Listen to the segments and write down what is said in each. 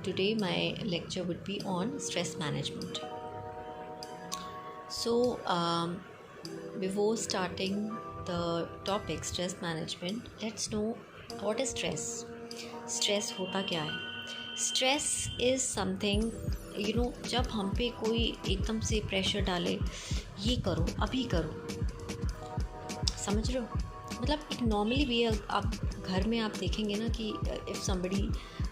Today, my lecture would be on stress management. So, before starting the topic stress management, let's know what is stress. Stress होता क्या है? Stress is something, जब हम पे कोई एकदम से प्रेशर डाले, ये करो, अभी करो, समझ रहे हो? मतलब एक नॉर्मली भी आप घर में आप देखेंगे ना कि इफ़ समबडी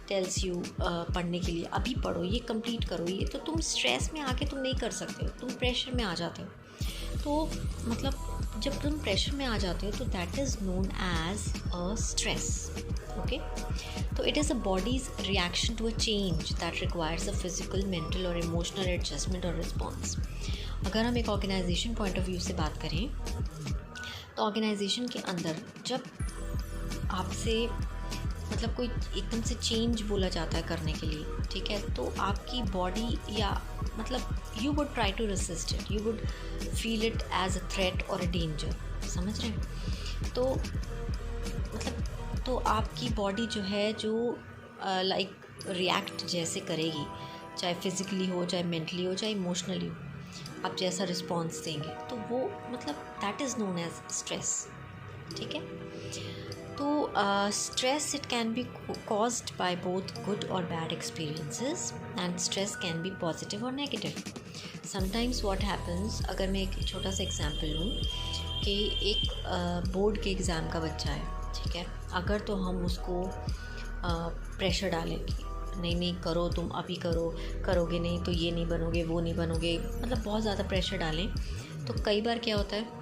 टेल्स यू पढ़ने के लिए अभी पढ़ो, ये कंप्लीट करो, ये तो तुम स्ट्रेस में आके तुम नहीं कर सकते हो, तुम प्रेशर में आ जाते हो। तो मतलब जब तुम प्रेशर में आ जाते हो तो that is known as a stress. Okay, तो it is a body's reaction to a change that requires a physical, mental और इमोशनल एडजस्टमेंट और रिस्पॉन्स। अगर हम एक ऑर्गेनाइजेशन पॉइंट ऑफ व्यू से बात करें तो ऑर्गेनाइजेशन के अंदर जब आपसे मतलब कोई एकदम से चेंज बोला जाता है करने के लिए, ठीक है, तो आपकी बॉडी या मतलब you would try to resist it, you would feel it as a threat और अ डेंजर। समझ रहे हैं? तो मतलब तो आपकी बॉडी जो है जो लाइक रिएक्ट जैसे करेगी, चाहे फिज़िकली हो, चाहे मेंटली हो, चाहे इमोशनली हो, आप जैसा रिस्पॉन्स देंगे तो वो मतलब that is known as stress. ठीक है, तो stress it can be caused by both good और bad experiences and stress can be positive और नेगेटिव। समटाइम्स व्हाट हैपन्स, अगर मैं एक छोटा सा एग्जांपल लूँ कि एक बोर्ड के एग्ज़ाम का बच्चा है, ठीक है, अगर तो हम उसको प्रेशर डालें कि नहीं नहीं करो, तुम अभी करो, करोगे नहीं तो ये नहीं बनोगे, वो नहीं बनोगे, मतलब बहुत ज़्यादा प्रेशर डालें, तो कई बार क्या होता है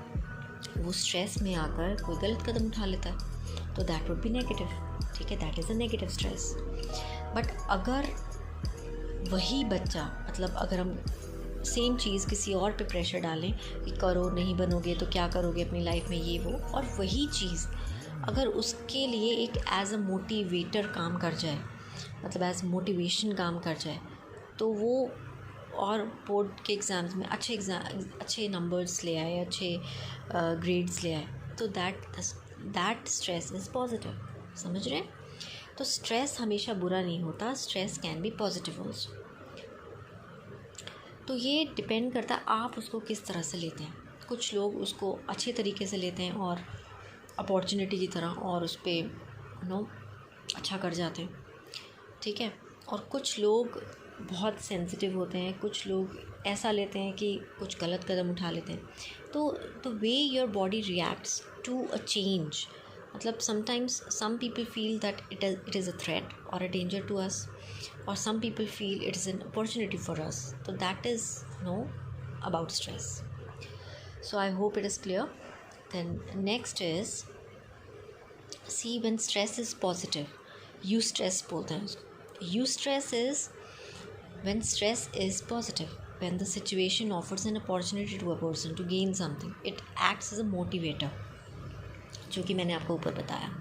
वो स्ट्रेस में आकर कोई गलत कदम उठा लेता है, तो दैट वुड बी नेगेटिव। ठीक है, that is a negative stress. But अगर वही बच्चा मतलब अगर हम सेम चीज़ किसी और पे प्रेशर डालें कि करो, नहीं बनोगे तो क्या करोगे अपनी लाइफ में, ये वो, और वही चीज़ अगर उसके लिए एक एज अ मोटिवेटर काम कर जाए, मतलब एज मोटिवेशन काम कर जाए, तो वो और बोर्ड के एग्ज़ाम्स में अच्छे नंबर्स ले आए, अच्छे ग्रेड्स ले आए, तो दैट स्ट्रेस इज़ पॉजिटिव। समझ रहे हैं? तो स्ट्रेस हमेशा बुरा नहीं होता, stress can be positive also. तो ये डिपेंड करता है आप उसको किस तरह से लेते हैं। कुछ लोग उसको अच्छे तरीके से लेते हैं और अपॉर्चुनिटी की तरह और उस पर अच्छा कर जाते हैं, ठीक है, और कुछ लोग बहुत सेंसिटिव होते हैं, कुछ लोग ऐसा लेते हैं कि कुछ गलत कदम उठा लेते हैं। तो the way your body reacts to a change, मतलब sometimes some people feel that it is a threat और a danger to us, or some people feel it is an opportunity for us. So that is about stress. So I hope it is clear. Then next is, see, when stress is positive, eustress बोलते हैं उसको। Eustress is when stress is positive, when the situation offers an opportunity to a person to gain something, it acts as a motivator, जो कि मैंने आपको ऊपर बताया।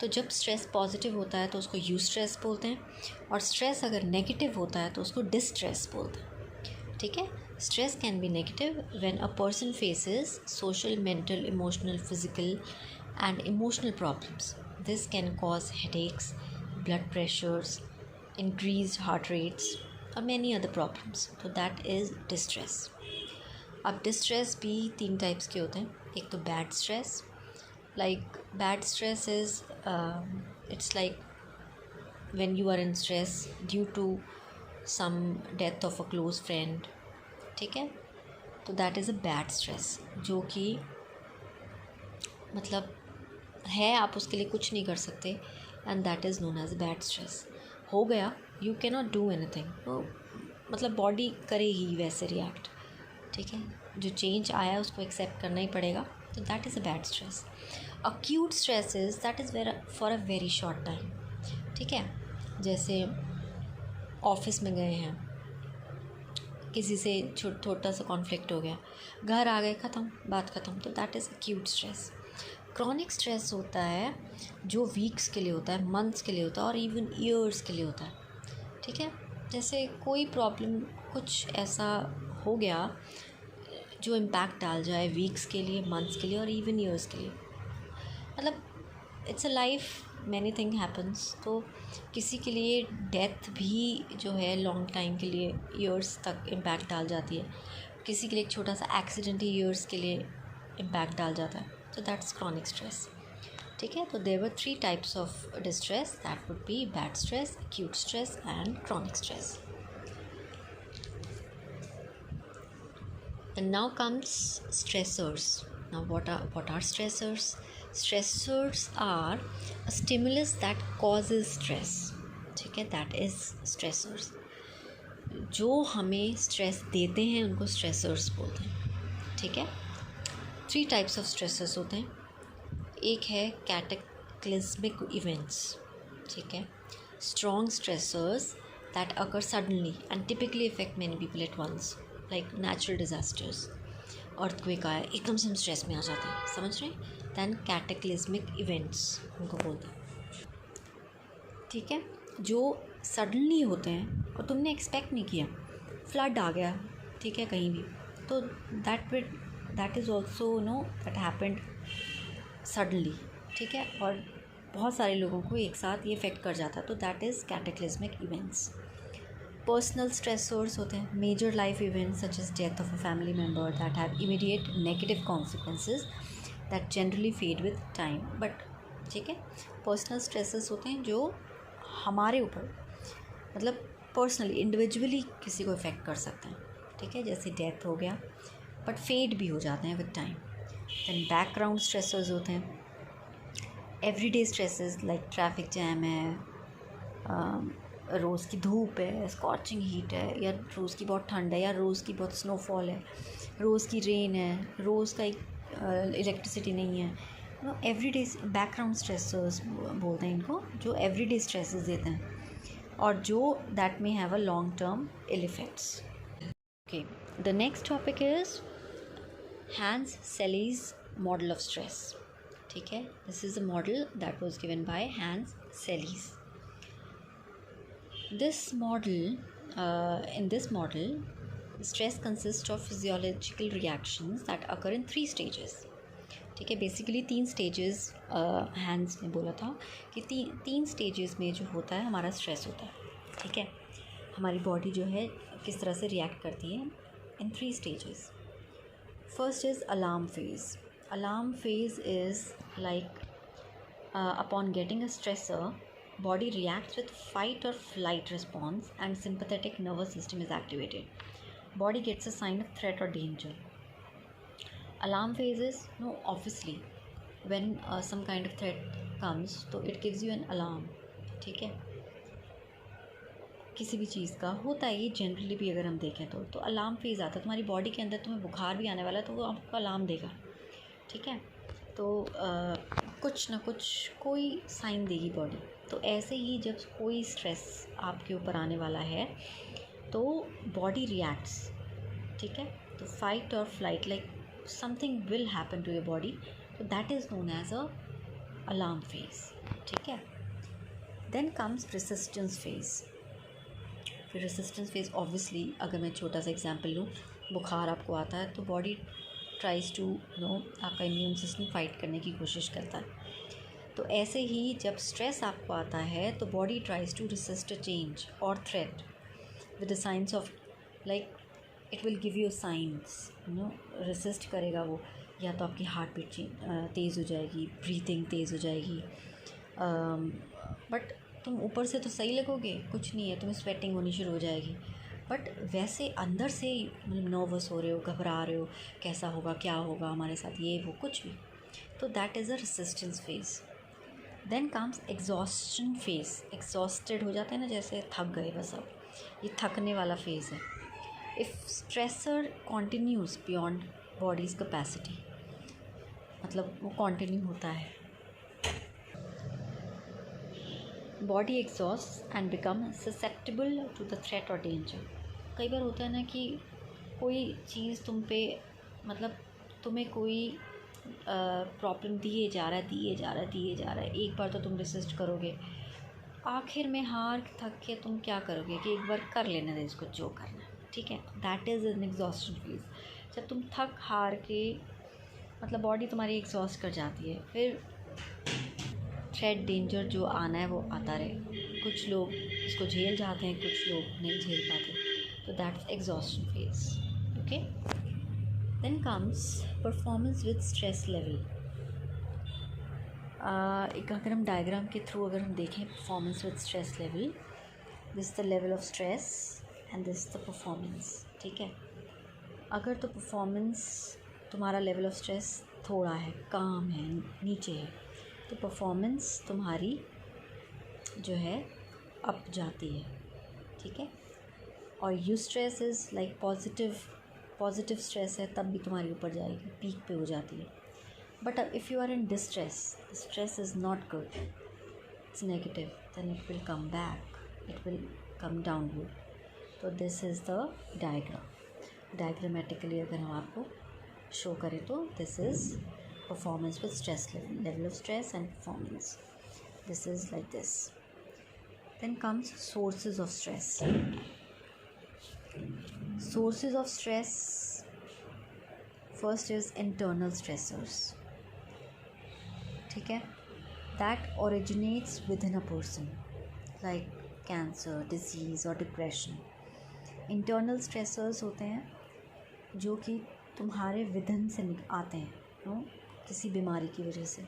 तो जब स्ट्रेस पॉजिटिव होता है तो उसको यूस्ट्रेस बोलते हैं, और स्ट्रेस अगर नेगेटिव होता है तो उसको डिस्ट्रेस बोलते हैं। ठीक है, stress can B negative when a person faces social, mental, emotional, physical and emotional problems. This can cause headaches, blood pressures, increase heart rates और मैनी अदर प्रॉब्लम्स। तो दैट इज़ डिस्ट्रेस। अब distress भी 3 types के होते हैं। एक तो bad stress, like bad stress is it's like when you are in stress due to some death of a close friend, ठीक है, तो that is a bad stress, जो कि मतलब है आप उसके लिए कुछ नहीं कर सकते, and that is known as bad stress. हो गया, you can not do anything, तो मतलब बॉडी करेगी वैसे रिएक्ट। ठीक है, जो चेंज आया उसको एक्सेप्ट करना ही पड़ेगा, तो that is a bad stress. Acute stress is that is for a very short time. ठीक है, जैसे ऑफिस में गए हैं, किसी से छोटा सा कॉन्फ्लिक्ट हो गया, घर आ गए, ख़त्म, बात ख़त्म, तो that is acute stress. Chronic stress होता है जो वीक्स के लिए होता है, मंथ्स के लिए होता है और इवन ईयर्स के लिए होता है। ठीक है, जैसे कोई प्रॉब्लम कुछ ऐसा हो गया जो इम्पैक्ट डाल जाए वीक्स के लिए, मंथ्स के लिए और इवन ईयर्स के लिए। मतलब it's a life many thing happens. तो किसी के लिए डेथ भी जो है लॉन्ग टाइम के लिए, ईयर्स तक इम्पैक्ट डाल जाती है। किसी के लिए एक छोटा सा एक्सीडेंट ही ईयर्स के लिए इम्पैक्ट डाल जाता है। तो दैट्स क्रॉनिक स्ट्रेस। ठीक है, तो there were 3 types of distress, that would be bad stress, acute stress and chronic stress. And now comes stressors. Now what are stressors? Stressors are a stimulus that causes stress. ठीक है, that is stressors. जो हमें stress देते हैं उनको stressors बोलते हैं। ठीक है, 3 टाइप्स ऑफ स्ट्रेसर्स होते हैं। एक है कैटेक्लिस्मिक इवेंट्स। ठीक है, strong stressors that occur suddenly and typically affect many people at once, like natural disasters, earthquake आया, एकदम से हम स्ट्रेस में आ जाते हैं, समझ रहे हैं। दैन कैटेक्लिस्मिक इवेंट्स उनको बोलते हैं। ठीक है, जो सडनली होते हैं और तुमने एक्सपेक्ट नहीं किया, फ्लड आ गया, ठीक है, कहीं भी, तो that is also know that happened suddenly. ठीक है, और बहुत सारे लोगों को एक साथ ये इफ़ेक्ट कर जाता है, तो that is cataclysmic events. Personal stressors होते हैं, major life events such as death of a family member that have immediate negative consequences that generally fade with time. But ठीक है, पर्सनल स्ट्रेसेस होते हैं जो हमारे ऊपर मतलब पर्सनली इंडिविजुअली किसी को इफ़ेक्ट कर सकते हैं। ठीक है, जैसे डेथ हो गया, बट फेड भी हो जाते हैं with time. Then background stressors होते हैं, everyday stresses like traffic jam है, रोज़ की धूप है, स्कॉचिंग हीट है, या रोज़ की बहुत ठंड है, या रोज़ की बहुत स्नोफॉल है, रोज़ की रेन है, रोज़ का इलेक्ट्रिसिटी नहीं है। एवरीडे बैकग्राउंड स्ट्रेसर्स बोलते हैं इनको, जो एवरीडे स्ट्रेसेस देते हैं और जो that may have a long term ill effects. Okay, the next topic is Hans Selye's model of stress. ठीक है, this is a model that was given by Hans Selye's. In this model, stress consists of physiological reactions that occur in 3 stages. ठीक है, basically 3 stages hence ने बोला था कि 3 stages में जो होता है हमारा स्ट्रेस होता है। ठीक है, हमारी बॉडी जो है किस तरह से रिएक्ट करती है इन 3 stages. First is alarm phase. Alarm phase is like upon getting a stressor, body reacts with fight or flight response and sympathetic nervous system is activated. Body gets a sign of threat or danger. Alarm phase is, no, obviously when some kind of threat comes, so it gives you an alarm. ठीक है, किसी भी चीज़ का होता है ये generally भी, अगर हम देखें तो अलार्म फेज आता है। तुम्हारी बॉडी के अंदर तुम्हें बुखार भी आने वाला है तो वो आपको अलार्म देगा। ठीक है, तो कुछ ना कुछ कोई साइन देगी बॉडी। तो ऐसे ही जब कोई स्ट्रेस आपके ऊपर आने वाला है तो बॉडी रिएक्ट्स। ठीक है, तो फाइट और flight, like something will happen to your body, तो that is known as a alarm phase. ठीक है, देन कम्स रेसिस्टेंस फेज। फिर रेसिस्टेंस फेज ऑब्वियसली, अगर मैं छोटा सा एग्जांपल लूँ, बुखार आपको आता है तो बॉडी ट्राइज टू आपका इम्यून सिस्टम फाइट करने की कोशिश करता है। तो ऐसे ही जब स्ट्रेस आपको आता है तो body tries to resist a change और threat with the signs of, like it will give you signs, resist करेगा वो। या तो आपकी हार्ट बीट तेज़ हो जाएगी, ब्रीथिंग तेज़ हो जाएगी, बट तुम ऊपर से तो सही लगोगे, कुछ नहीं है, तुम्हें स्वेटिंग होनी शुरू हो जाएगी, बट वैसे अंदर से मतलब नर्वस हो रहे हो, घबरा रहे हो, कैसा होगा, क्या होगा हमारे साथ, ये वो कुछ भी। तो that is a resistance phase. Then comes exhaustion phase. Exhausted हो जाते हैं ना, जैसे थक गए बस, अब ये थकने वाला फेज़ है। If stressor continues beyond body's capacity, मतलब वो कॉन्टिन्यू होता है, body exhaust and become susceptible to the threat और डेंजर। कई बार होता है ना कि कोई चीज़ तुम पे, मतलब तुम्हें कोई प्रॉब्लम दिए जा रहा है, एक बार तो तुम रेसिस्ट करोगे, आखिर में हार थक के तुम क्या करोगे कि एक बार कर लेने दे इसको जो करना है। ठीक है, that is an exhaustion phase. जब तुम थक हार के, मतलब बॉडी तुम्हारी एग्जॉस्ट कर जाती है, फिर थ्रेट डेंजर जो आना है वो आता रहे। कुछ लोग इसको झेल जाते हैं, कुछ लोग नहीं झेल पाते, तो that's exhaustion phase. Okay, then comes performance with stress level. एक अगर हम डायग्राम के थ्रू अगर हम देखें performance with stress level, this the level of stress and this the performance. ठीक है, अगर तो परफॉर्मेंस तुम्हारा लेवल ऑफ स्ट्रेस थोड़ा है, काम है, नीचे है, तो परफॉर्मेंस तुम्हारी जो है अप जाती है। ठीक है, और you stress is like positive stress है तब भी तुम्हारी ऊपर जाएगी, पीक पे हो जाती है। But if you are in distress, stress is not good, it's negative, then it will come back, it will come downward. तो दिस इज़ द डायग्रामेटिकली अगर हम आपको शो करें तो this is performance with stress level of stress and performance, this is like this. Then comes sources of stress. Sources of stress, first is internal stressors. ठीक है, that originates within a person, like cancer, disease और depression. Internal stressors होते हैं जो कि तुम्हारे विधन से आते हैं, किसी बीमारी की वजह से।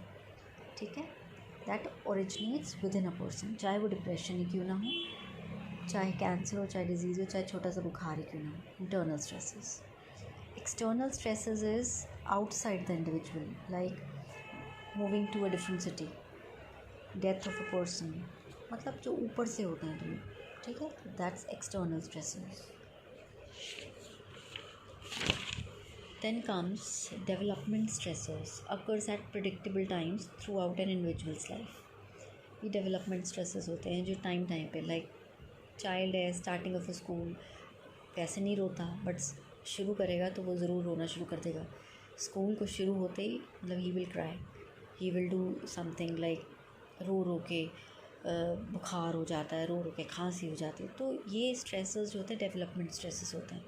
ठीक है, that originates within a person, चाहे वो डिप्रेशन ही क्यों ना हो, चाहे कैंसर हो, चाहे डिजीज़ हो, चाहे छोटा सा बुखार ही क्यों ना हो। Internal stresses. External stresses is outside the individual, like moving to a different city, death of a person, मतलब जो ऊपर से होते हैं तुम्हें। ठीक है, that's external stresses. Then comes development stressors, occurs at predictable times throughout an individual's life. ये डेवलपमेंट स्ट्रेसेस होते हैं जो टाइम पे, लाइक चाइल्ड है स्टार्टिंग ऑफ स्कूल, वैसे नहीं रोता बट शुरू करेगा तो वो ज़रूर रोना शुरू कर देगा। स्कूल को शुरू होते ही मतलब he will cry, he will do something like रो के बुखार हो जाता है, रो के खांसी हो जाती है। तो ये स्ट्रेसेस जो होते हैं डेवलपमेंट स्ट्रेसेस होते हैं,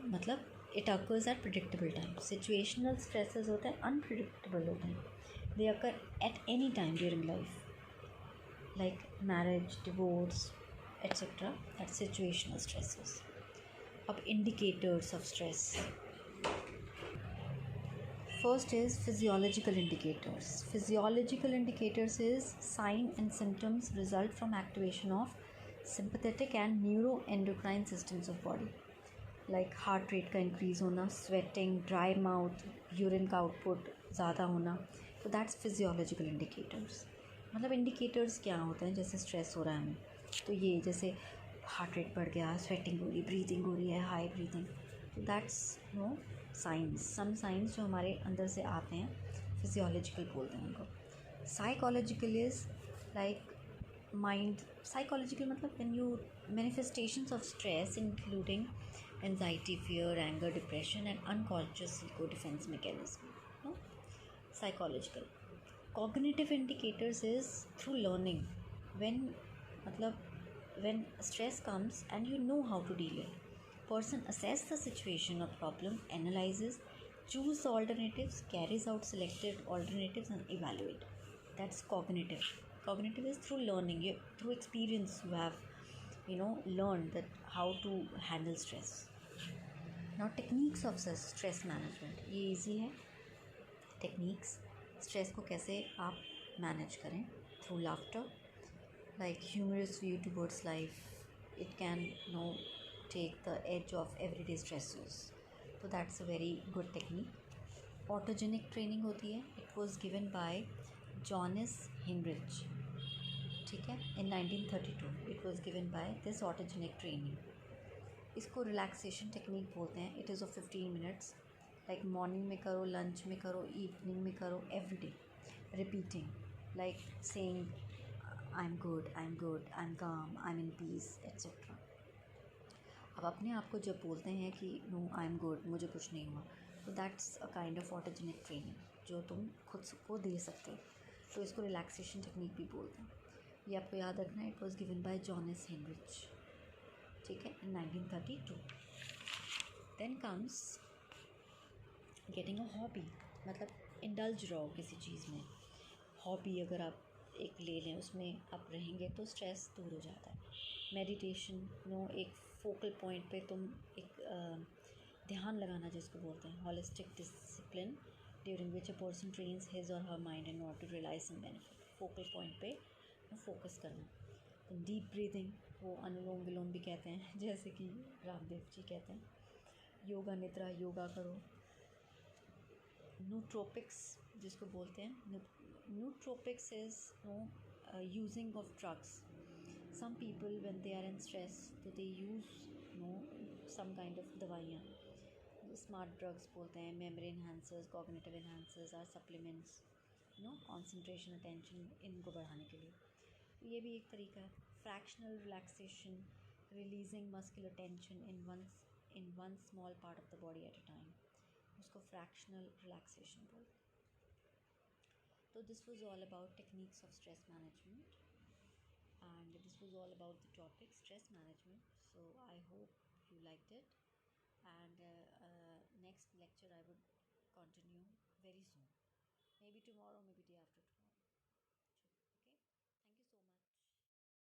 मतलब it occurs at predictable time. Situational stresses होते हैं अनप्रिडिक्टेबल होते हैं, they occur at any time during life, like marriage, divorce etcetera, that situational stresses. अब indicators of stress, first is physiological indicators. Physiological indicators is sign and symptoms result from activation of sympathetic and neuroendocrine systems of body, like heart rate का increase होना, sweating, dry mouth, urine का output ज़्यादा होना, तो that's physiological indicators. मतलब indicators क्या होते हैं, जैसे स्ट्रेस हो रहा है हमें तो ये जैसे हार्ट रेट बढ़ गया, स्वेटिंग हो रही, ब्रीथिंग हो रही है, हाई ब्रीथिंग, तो that's no science, some science जो हमारे अंदर से आते हैं, फिजियोलॉजिकल बोलते हैं उनको। Psychological is like mind, psychological मतलब when you manifestations of stress including anxiety, fear, anger, depression and unconscious ego defense mechanism. No? Psychological. Cognitive indicators is through learning. When stress comes and you know how to deal it, person assess the situation or problem, analyzes, choose the alternatives, carries out selected alternatives and evaluate. That's cognitive. Cognitive is through learning. Through experience you have learned that how to handle stress. Now techniques of stress management, ये easy है। Techniques, stress को कैसे आप manage करें through laughter, like humorous view towards life, it can take the edge of everyday stresses, तो that's a very good technique. Autogenic training होती है, it was given by Johannes Heinrich. ठीक है, in 1932 it was given by this autogenic training. इसको relaxation technique बोलते हैं। It is of 15 minutes, like morning में करो, लंच में करो, इवनिंग में करो, everyday repeating, like saying I am good, I am good, I am calm, I am in peace etcetera. अब अपने आप को जब बोलते हैं कि नो आई एम गुड, मुझे कुछ नहीं हुआ, तो that's a kind of autogenic training जो तुम खुद को दे सकते हो, तो इसको रिलैक्सेशन टेक्निक भी बोलते हैं। ये आपको याद रखना है, it was given by Johannes Heinrich. ठीक है, in 1932। Then comes getting a hobby, मतलब इंडल्ज रहो किसी चीज़ में, हॉबी अगर आप एक ले लें, उसमें आप रहेंगे तो स्ट्रेस दूर हो जाता है। मेडिटेशन एक फोकल पॉइंट पे तुम एक ध्यान लगाना जिसको बोलते हैं, holistic discipline during which a person trains his or her mind in order to realize some benefit. Focal point पे फोकस करना। तो डीप ब्रीदिंग, वो अनुलोम विलोम भी कहते हैं जैसे कि रामदेव जी कहते हैं। योगा निद्रा, योगा करो। नूट्रोपिक्स जिसको बोलते हैं, nootropics is using of drugs. Some people when they are in stress तो they use some kind of दवाइयाँ, स्मार्ट ड्रग्स बोलते हैं, memory enhancers, cognitive enhancers or supplements, concentration, attention, इनको बढ़ाने के लिए। ये भी एक तरीका है। Fractional relaxation, releasing muscular tension in one small part of the body at a time, उसको फ्रैक्शनल रिलैक्सेशन बोलते हैं। तो this was all about techniques of stress management, and this was all about the topic stress management. So I hope you liked it, and next lecture I would continue very soon, maybe tomorrow,